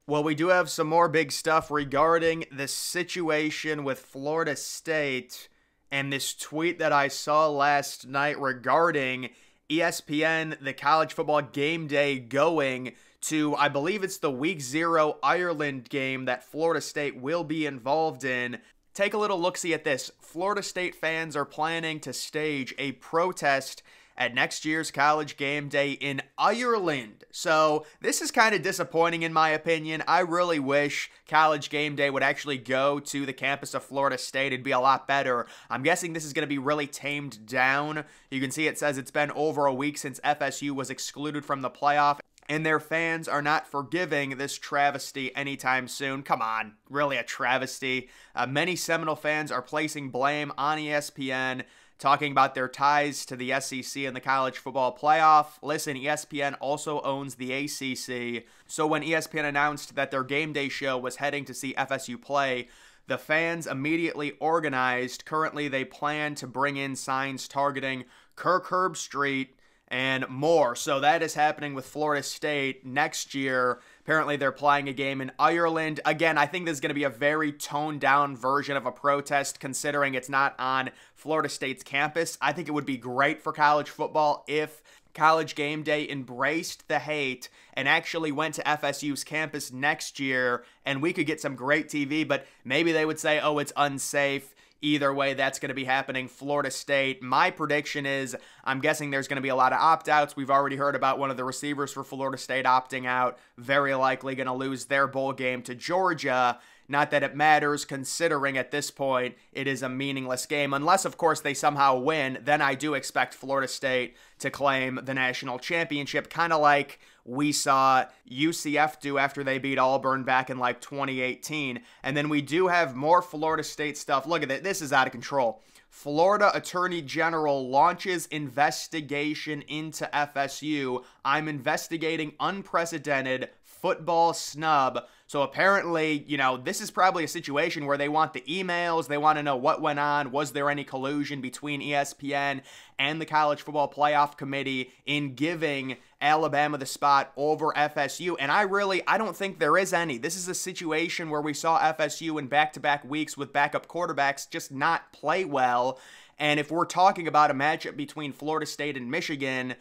Well, we do have some more big stuff regarding the situation with Florida State and this tweet that I saw last night regarding ESPN, the College Football Game Day, going to, I believe it's the Week 0 Ireland game that Florida State will be involved in. Take a little look-see at this. Florida State fans are planning to stage a protest at next year's College Game Day in Ireland. So this is kind of disappointing in my opinion. I really wish College Game Day would actually go to the campus of Florida State. It'd be a lot better. I'm guessing this is going to be really tamed down. You can see it says it's been over a week since FSU was excluded from the playoff, and their fans are not forgiving this travesty anytime soon. Come on, really a travesty. Many Seminole fans are placing blame on ESPN, talking about their ties to the SEC and the college football playoff. Listen, ESPN also owns the ACC, so when ESPN announced that their game day show was heading to see FSU play, the fans immediately organized. Currently, they plan to bring in signs targeting Kirk Herbstreit and more. So that is happening with Florida State next year. Apparently, they're playing a game in Ireland. Again, I think this is going to be a very toned-down version of a protest, considering it's not on Florida State's campus. I think it would be great for college football if College Game Day embraced the hate and actually went to FSU's campus next year, and we could get some great TV, but maybe they would say, oh, it's unsafe. Either way, that's going to be happening. Florida State, my prediction is, I'm guessing there's going to be a lot of opt-outs. We've already heard about one of the receivers for Florida State opting out. Very likely going to lose their bowl game to Georgia. Not that it matters, considering at this point it is a meaningless game. Unless, of course, they somehow win, then I do expect Florida State to claim the national championship, kind of like we saw UCF do after they beat Auburn back in like 2018. And then we do have more Florida State stuff. Look at it. This is out of control. Florida Attorney General launches investigation into FSU. I'm investigating unprecedented football snub. So apparently, you know, this is probably a situation where they want the emails, they want to know what went on, was there any collusion between ESPN and the College Football Playoff Committee in giving Alabama the spot over FSU, and I don't think there is any. This is a situation where we saw FSU in back-to-back weeks with backup quarterbacks just not play well, and if we're talking about a matchup between Florida State and Michigan,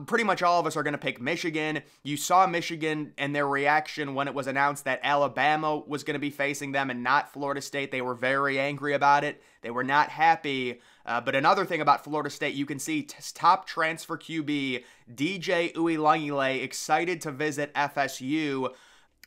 pretty much all of us are going to pick Michigan. You saw Michigan and their reaction when it was announced that Alabama was going to be facing them and not Florida State. They were very angry about it. They were not happy. But another thing about Florida State, you can see top transfer QB DJ Uiagalelei excited to visit FSU.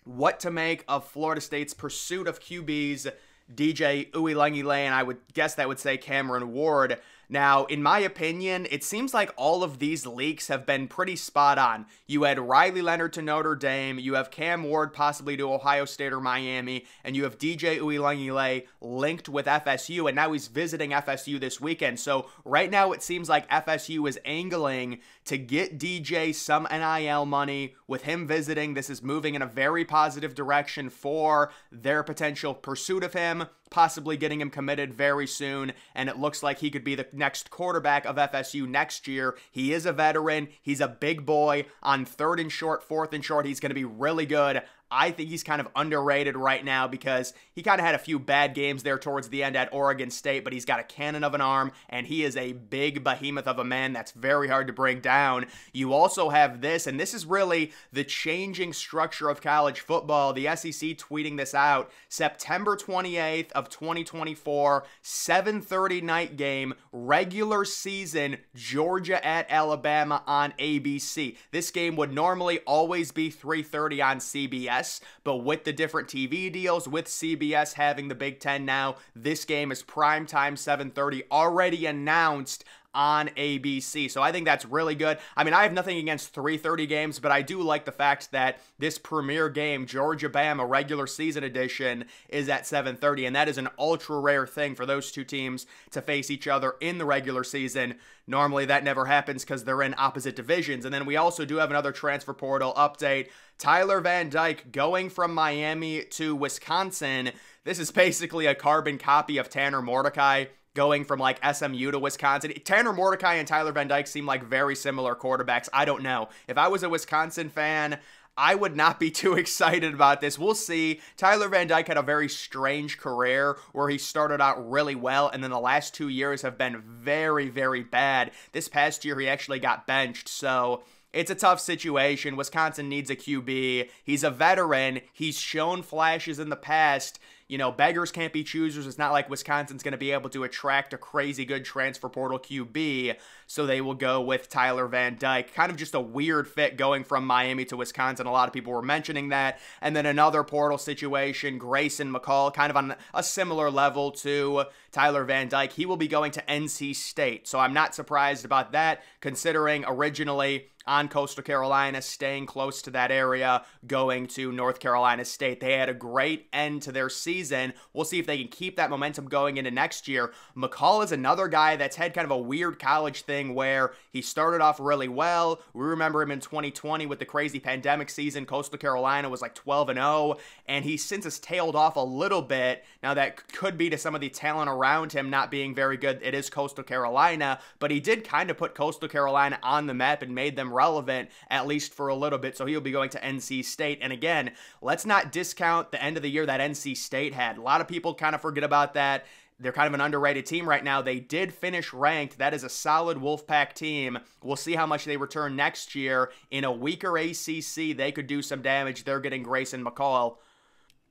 What to make of Florida State's pursuit of QBs, DJ Uiagalelei, and I would guess that would say Cameron Ward. Now, in my opinion, it seems like all of these leaks have been pretty spot on. You had Riley Leonard to Notre Dame, you have Cam Ward possibly to Ohio State or Miami, and you have DJ Uiagalelei linked with FSU, and now he's visiting FSU this weekend. So right now it seems like FSU is angling to get DJ some NIL money. With him visiting, this is moving in a very positive direction for their potential pursuit of him, possibly getting him committed very soon, and it looks like he could be the next quarterback of FSU next year. He is a veteran. He's a big boy. On 3rd and short, 4th and short, he's going to be really good. I think he's kind of underrated right now because he kind of had a few bad games there towards the end at Oregon State, but he's got a cannon of an arm, and he is a big behemoth of a man that's very hard to bring down. You also have this, and this is really the changing structure of college football. The SEC tweeting this out, September 28th of 2024, 7:30 night game, regular season, Georgia at Alabama on ABC. This game would normally always be 3:30 on CBS. But with the different TV deals, with CBS having the Big Ten now, this game is primetime 7:30, already announced on ABC. So I think that's really good. I mean, I have nothing against 3:30 games, but I do like the fact that this premier game, Georgia-Bama regular season edition, is at 7:30, and that is an ultra rare thing for those two teams to face each other in the regular season. Normally that never happens because they're in opposite divisions. And then we also do have another transfer portal update. Tyler Van Dyke going from Miami to Wisconsin. This is basically a carbon copy of Tanner Mordecai going from like SMU to Wisconsin. Tanner Mordecai and Tyler Van Dyke seem like very similar quarterbacks. I don't know. If I was a Wisconsin fan, I would not be too excited about this. We'll see. Tyler Van Dyke had a very strange career where he started out really well, and then the last 2 years have been very, very bad. This past year, he actually got benched, so it's a tough situation. Wisconsin needs a QB. He's a veteran. He's shown flashes in the past. You know, beggars can't be choosers. It's not like Wisconsin's going to be able to attract a crazy good transfer portal QB, so they will go with Tyler Van Dyke. Kind of just a weird fit going from Miami to Wisconsin. A lot of people were mentioning that. And then another portal situation, Grayson McCall, kind of on a similar level to Tyler Van Dyke. He will be going to NC State, so I'm not surprised about that, considering originally on Coastal Carolina, staying close to that area, going to North Carolina State. They had a great end to their season. We'll see if they can keep that momentum going into next year. McCall is another guy that's had kind of a weird college thing where he started off really well. We remember him in 2020 with the crazy pandemic season. Coastal Carolina was like 12-0, and he since has tailed off a little bit. Now, that could be to some of the talent around him not being very good. It is Coastal Carolina, but he did kind of put Coastal Carolina on the map and made them relevant, at least for a little bit, so he'll be going to NC State. And again, let's not discount the end of the year that NC State had. A lot of people kind of forget about that. They're kind of an underrated team right now. They did finish ranked. That is a solid Wolfpack team. We'll see how much they return next year. In a weaker ACC, they could do some damage. They're getting Grayson McCall.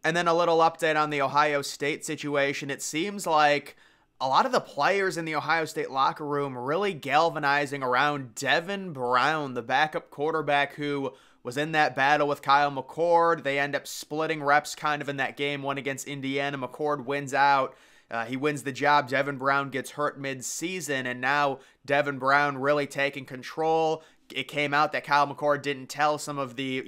And then a little update on the Ohio State situation. It seems like a lot of the players in the Ohio State locker room really galvanizing around Devin Brown, the backup quarterback who was in that battle with Kyle McCord. They end up splitting reps kind of in that game one against Indiana. McCord wins out. He wins the job. Devin Brown gets hurt mid-season, and now Devin Brown really taking control. It came out that Kyle McCord didn't tell some of the,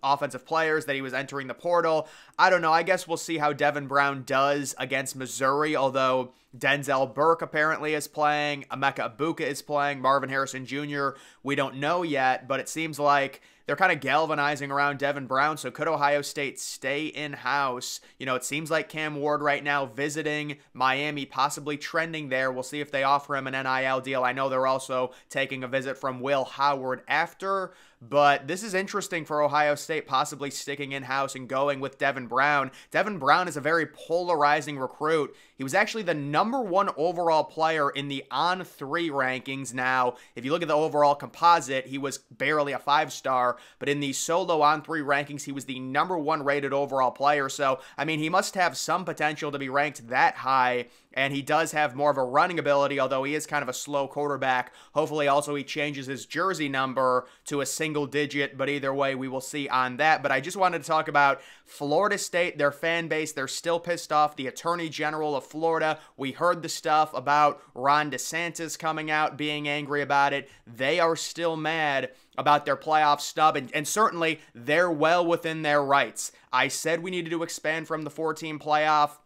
offensive players that he was entering the portal. I don't know. I guess we'll see how Devin Brown does against Missouri, although Denzel Burke apparently is playing, Emeka Egbuka is playing, Marvin Harrison Jr., we don't know yet, but it seems like they're kind of galvanizing around Devin Brown, so could Ohio State stay in-house? It seems like Cam Ward right now visiting Miami, possibly trending there. We'll see if they offer him an NIL deal. I know they're also taking a visit from Will Howard after, but this is interesting for Ohio State, possibly sticking in-house and going with Devin Brown. Devin Brown is a very polarizing recruit. He was actually the #1 overall player in the On3 rankings. Now, if you look at the overall composite, he was barely a 5-star, but in the solo On3 rankings, he was the #1 rated overall player. So, he must have some potential to be ranked that high, and he does have more of a running ability, although he is kind of a slow quarterback. Hopefully, also, he changes his jersey number to a single digit, but either way, we will see on that. But I just wanted to talk about Florida State, their fan base. They're still pissed off. The Attorney General of Florida, we heard the stuff about Ron DeSantis coming out, being angry about it. They are still mad about their playoff stub, and certainly they're well within their rights. I said we needed to expand from the 4-team playoff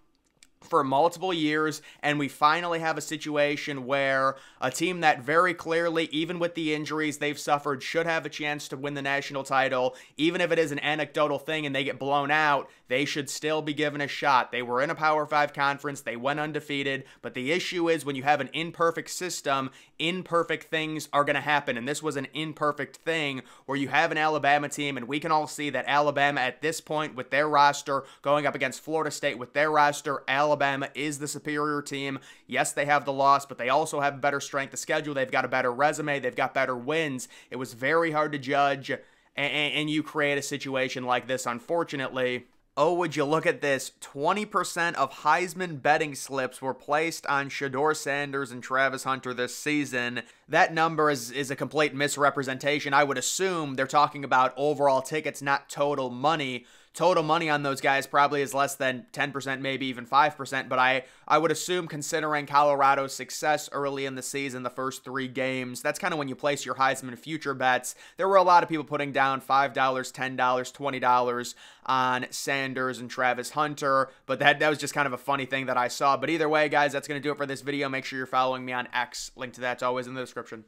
for multiple years, and we finally have a situation where a team that very clearly, even with the injuries they've suffered, should have a chance to win the national title. Even if it is an anecdotal thing and they get blown out, they should still be given a shot. They were in a Power 5 conference, they went undefeated, but the issue is when you have an imperfect system, imperfect things are going to happen, and this was an imperfect thing where you have an Alabama team, and we can all see that Alabama at this point with their roster going up against Florida State with their roster, Alabama is the superior team. Yes, they have the loss, but they also have a better strength of schedule. They've got a better resume. They've got better wins. It was very hard to judge, and you create a situation like this, unfortunately. Oh, would you look at this? 20% of Heisman betting slips were placed on Shedeur Sanders and Travis Hunter this season. That number is a complete misrepresentation. I would assume they're talking about overall tickets, not total money. Total money on those guys probably is less than 10%, maybe even 5%, but I would assume, considering Colorado's success early in the season, the first 3 games, that's kind of when you place your Heisman future bets. There were a lot of people putting down $5, $10, $20 on Sanders and Travis Hunter, but that was just kind of a funny thing that I saw. But either way, guys, that's going to do it for this video. Make sure you're following me on X. Link to that's always in the description.